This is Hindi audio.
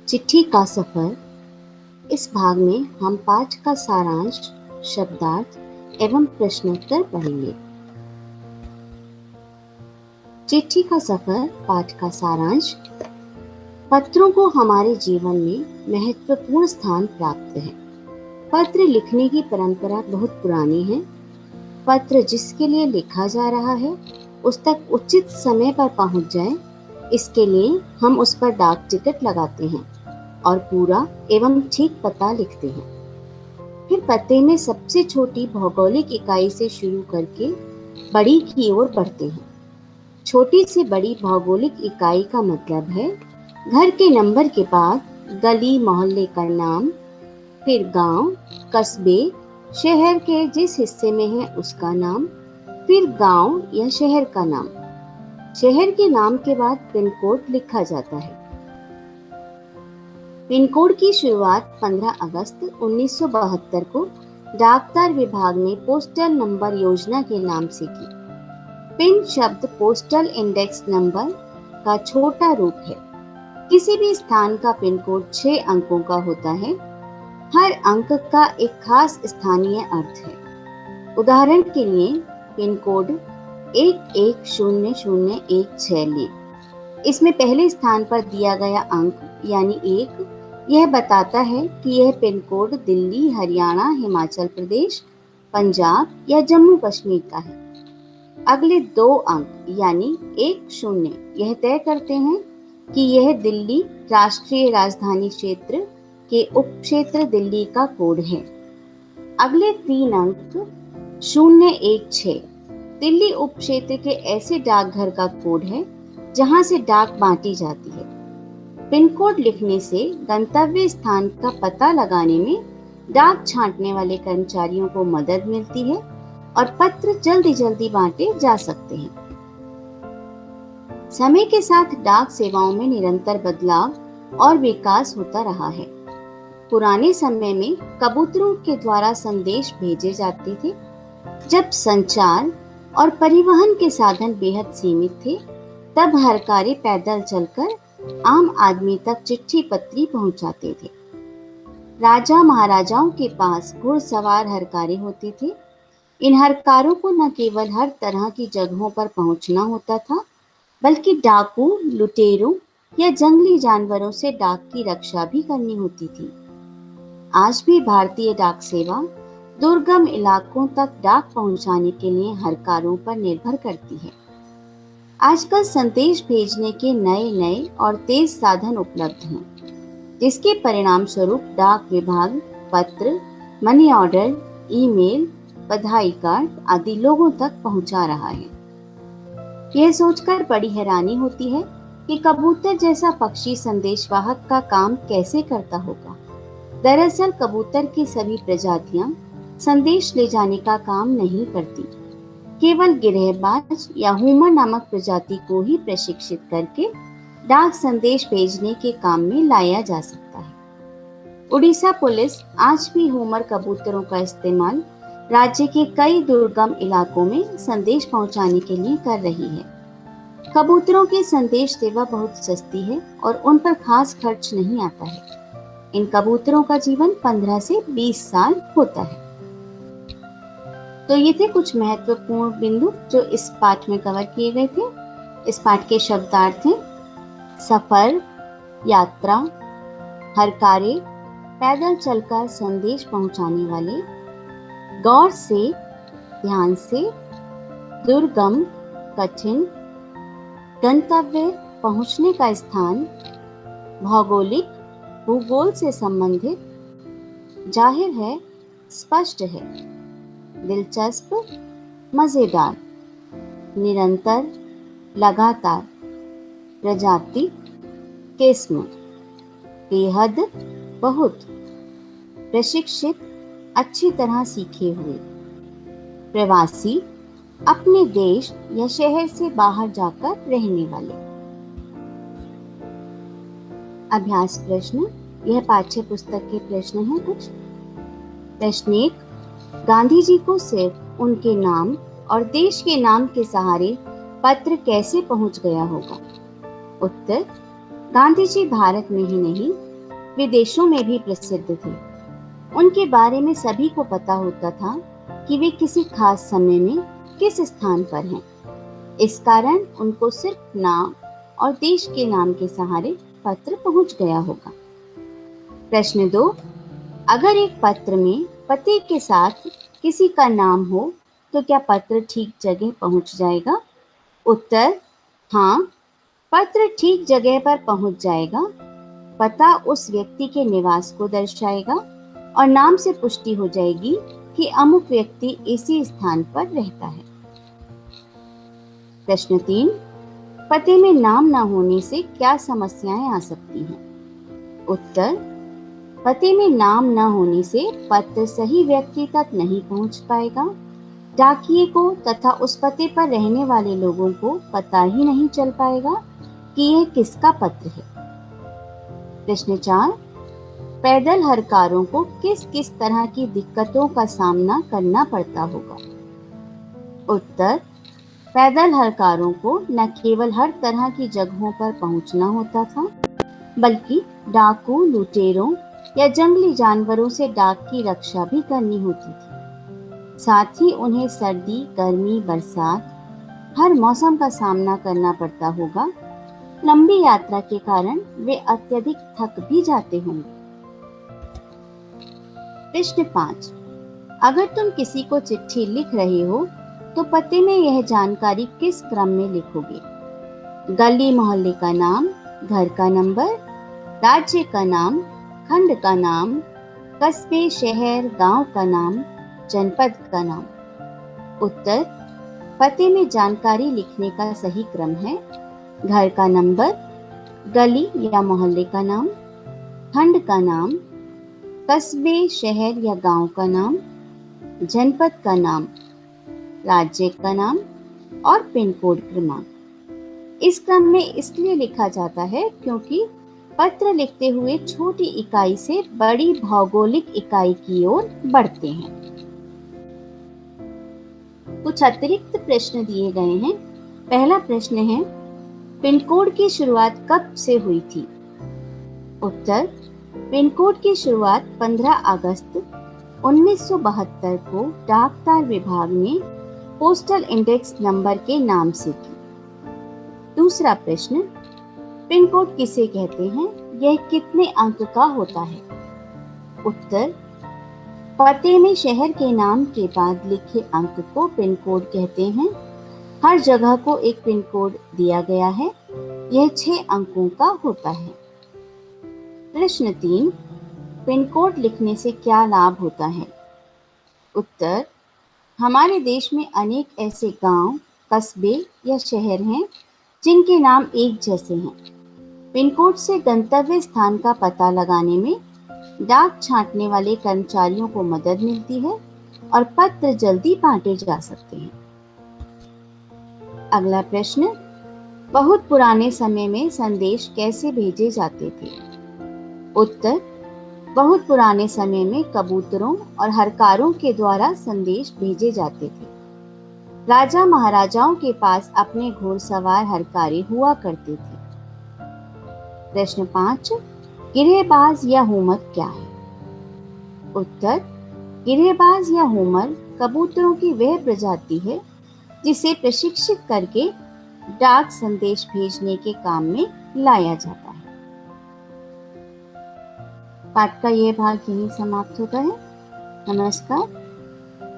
चिट्ठी का सफर। इस भाग में हम पाठ का सारांश, शब्दार्थ एवं प्रश्नोत्तर पढ़ेंगे। चिट्ठी का सफर पाठ का सारांश। पत्रों को हमारे जीवन में महत्वपूर्ण स्थान प्राप्त है। पत्र लिखने की परंपरा बहुत पुरानी है। पत्र जिसके लिए लिखा जा रहा है उस तक उचित समय पर पहुंच जाए, इसके लिए हम उस पर डाक टिकट लगाते हैं और पूरा एवं ठीक पता लिखते हैं। फिर पते में सबसे छोटी भौगोलिक इकाई से शुरू करके बड़ी की ओर बढ़ते हैं। छोटी से बड़ी भौगोलिक इकाई का मतलब है घर के नंबर के बाद गली मोहल्ले का नाम, फिर गांव, कस्बे, शहर के जिस हिस्से में है उसका नाम, फिर गांव या शहर का नाम। शहर के नाम के बाद पिन कोड लिखा जाता है। पिन कोड की शुरुआत 15 अगस्त 1972 को डाकतार विभाग ने पोस्टल नंबर योजना के नाम से की। पिन शब्द पोस्टल इंडेक्स नंबर का छोटा रूप है। किसी भी स्थान का पिन कोड 6 अंकों का होता है। हर अंक का एक खास स्थानीय अर्थ है। उदाहरण के लिए पिन कोड 110016 लें। इसमें पहले स्थान पर दिया गया अंक यानी 1 यह बताता है कि यह पिन कोड दिल्ली, हरियाणा, हिमाचल प्रदेश, पंजाब या जम्मू कश्मीर का है। अगले 2 अंक यानी 10 यह तय करते हैं कि यह दिल्ली राष्ट्रीय राजधानी क्षेत्र के उपक्षेत्र दिल्ली का कोड है। अगले 3 अंक 016 दिल्ली उपक्षेत्र के ऐसे डाकघर का कोड है जहां से डाक बांटी जाती है। पिन कोड लिखने से गंतव्य स्थान का पता लगाने में डाक छांटने वाले कर्मचारियों को मदद मिलती है और पत्र जल्दी जल्दी बांटे जा सकते हैं। समय के साथ डाक सेवाओं में निरंतर बदलाव और विकास होता रहा है। पुराने समय में कबूतरों के द्वारा संदेश भेजे जाते थे। जब संचार और परिवहन के साधन बेहद सीमित थे, तब हरकारी पैदल चलकर आम आदमी तक चिट्ठी पत्री पहुंचाते थे। राजा महाराजाओं के पास घुड़सवार हरकारे होते थे। इन हरकारों को न केवल हर तरह की जगहों पर पहुंचना होता था, बल्कि डाकू, लुटेरों या जंगली जानवरों से डाक की रक्षा भी करनी होती थी। आज भी भारतीय डाक सेवा दुर्गम इलाकों तक डाक पहुंचाने के लिए हरकारों पर निर्भर करती है। आजकल संदेश भेजने के नए नए और तेज साधन उपलब्ध हैं, जिसके परिणाम स्वरूप डाक विभाग पत्र, मनी ऑर्डर, ईमेल, बधाई कार्ड आदि लोगों तक पहुंचा रहा है। यह सोचकर बड़ी हैरानी होती है कि कबूतर जैसा पक्षी संदेशवाहक का काम कैसे करता होगा। दरअसल कबूतर की सभी प्रजातियां संदेश ले जाने का काम नहीं करती। केवल गिरहबाज या हुमर नामक प्रजाति को ही प्रशिक्षित करके डाक संदेश भेजने के काम में लाया जा सकता है। उड़ीसा पुलिस आज भी हुमर कबूतरों का इस्तेमाल राज्य के कई दुर्गम इलाकों में संदेश पहुंचाने के लिए कर रही है। कबूतरों की संदेश सेवा बहुत सस्ती है और उन पर खास खर्च नहीं आता है। इन कबूतरों का जीवन 15 से 20 साल होता है। तो ये थे कुछ महत्वपूर्ण बिंदु जो इस पाठ में कवर किए गए थे। इस पाठ के शब्दार्थ हैं: सफर, यात्रा, हरकारे, पैदल चलकर संदेश पहुंचाने वाले, गौर से, ध्यान से, दुर्गम, कठिन, गंतव्य, पहुंचने का स्थान, भौगोलिक, भूगोल से संबंधित, जाहिर है, स्पष्ट है, दिलचस्प, मजेदार, निरंतर, लगातार, प्रजाति, किस्म, बेहद, बहुत, प्रशिक्षित, अच्छी तरह सीखे हुए, प्रवासी, अपने देश या शहर से बाहर जाकर रहने वाले। अभ्यास प्रश्न, यह पाठ्य पुस्तक के प्रश्न हैं कुछ। प्रश्न 1, गांधी जी को सिर्फ उनके नाम और देश के नाम के सहारे पत्र कैसे पहुंच गया होगा? उत्तर, गांधी जी भारत में ही नहीं विदेशों में भी प्रसिद्ध थे। उनके बारे में सभी को पता होता था कि वे किसी खास समय में किस स्थान पर हैं। इस कारण उनको सिर्फ नाम और देश के नाम के सहारे पत्र पहुंच गया होगा। प्रश्न 2, अगर एक पत्र में पते के साथ किसी का नाम हो तो क्या पत्र ठीक जगह पहुंच जाएगा? उत्तर, हाँ, पत्र ठीक जगह पर पहुंच जाएगा। पता उस व्यक्ति के निवास को दर्शाएगा और नाम से पुष्टि हो जाएगी कि अमुक व्यक्ति इसी स्थान पर रहता है। प्रश्न 3, पते में नाम न होने से क्या समस्याएं आ सकती हैं? उत्तर, पते में नाम न होने से पत्र सही व्यक्ति तक नहीं पहुंच पाएगा। डाकिये को तथा उस पते पर रहने वाले लोगों को पता ही नहीं चल पाएगा कि यह किसका पत्र है। प्रश्न 4, पैदल हरकारों को किस किस तरह की दिक्कतों का सामना करना पड़ता होगा? उत्तर, पैदल हरकारों को न केवल हर तरह की जगहों पर पहुंचना होता था, बल्कि डाकू, लुटेरों या जंगली जानवरों से डाक की रक्षा भी करनी होती थी। साथ ही उन्हें सर्दी, गर्मी, बरसात हर मौसम का सामना करना पड़ता होगा। लंबी यात्रा के कारण वे अत्यधिक थक भी जाते होंगे। प्रश्न 5, अगर तुम किसी को चिट्ठी लिख रहे हो तो पते में यह जानकारी किस क्रम में लिखोगे? गली मोहल्ले का नाम, घर का नंबर, राज्य का नाम, खंड का नाम, कस्बे, शहर, गांव का नाम, जनपद का नाम। उत्तर, पते में जानकारी लिखने का सही क्रम है घर का नंबर, गली या मोहल्ले का नाम, खंड का नाम, कस्बे, शहर या गांव का नाम, जनपद का नाम, राज्य का नाम और पिन कोड क्रमांक। इस क्रम में इसलिए लिखा जाता है क्योंकि पत्र लिखते हुए छोटी इकाई से बड़ी भौगोलिक इकाई की ओर बढ़ते हैं। कुछ अतिरिक्त प्रश्न दिए गए हैं। पहला प्रश्न है, पिन कोड की शुरुआत कब से हुई थी? उत्तर, पिन कोड की शुरुआत 15 अगस्त 1972 को डाकतार विभाग ने पोस्टल इंडेक्स नंबर के नाम से की। दूसरा प्रश्न, पिन कोड किसे कहते हैं? यह कितने अंक का होता है? उत्तर, पते में शहर के नाम के बाद लिखे अंक को पिन कोड कहते हैं। हर जगह को एक पिन कोड दिया गया है। यह 6 अंकों का होता है। प्रश्न 3, पिन कोड लिखने से क्या लाभ होता है? उत्तर, हमारे देश में अनेक ऐसे गांव, कस्बे या शहर हैं जिनके नाम एक जैसे हैं। पिन कोड से गंतव्य स्थान का पता लगाने में डाक छांटने वाले कर्मचारियों को मदद मिलती है और पत्र जल्दी बांटे जा सकते हैं। अगला प्रश्न, बहुत पुराने समय में संदेश कैसे भेजे जाते थे? उत्तर, बहुत पुराने समय में कबूतरों और हरकारों के द्वारा संदेश भेजे जाते थे। राजा महाराजाओं के पास अपने घोड़सवार हरकारे हुआ करते थे। प्रश्न 5, गिरहेबाज या हुमर क्या है? उत्तर, गिरहेबाज या हुमर कबूतरों की वह प्रजाति है जिसे प्रशिक्षित करके डाक संदेश भेजने के काम में लाया जाता है। पाठ का यह भाग यहीं समाप्त होता है। नमस्कार।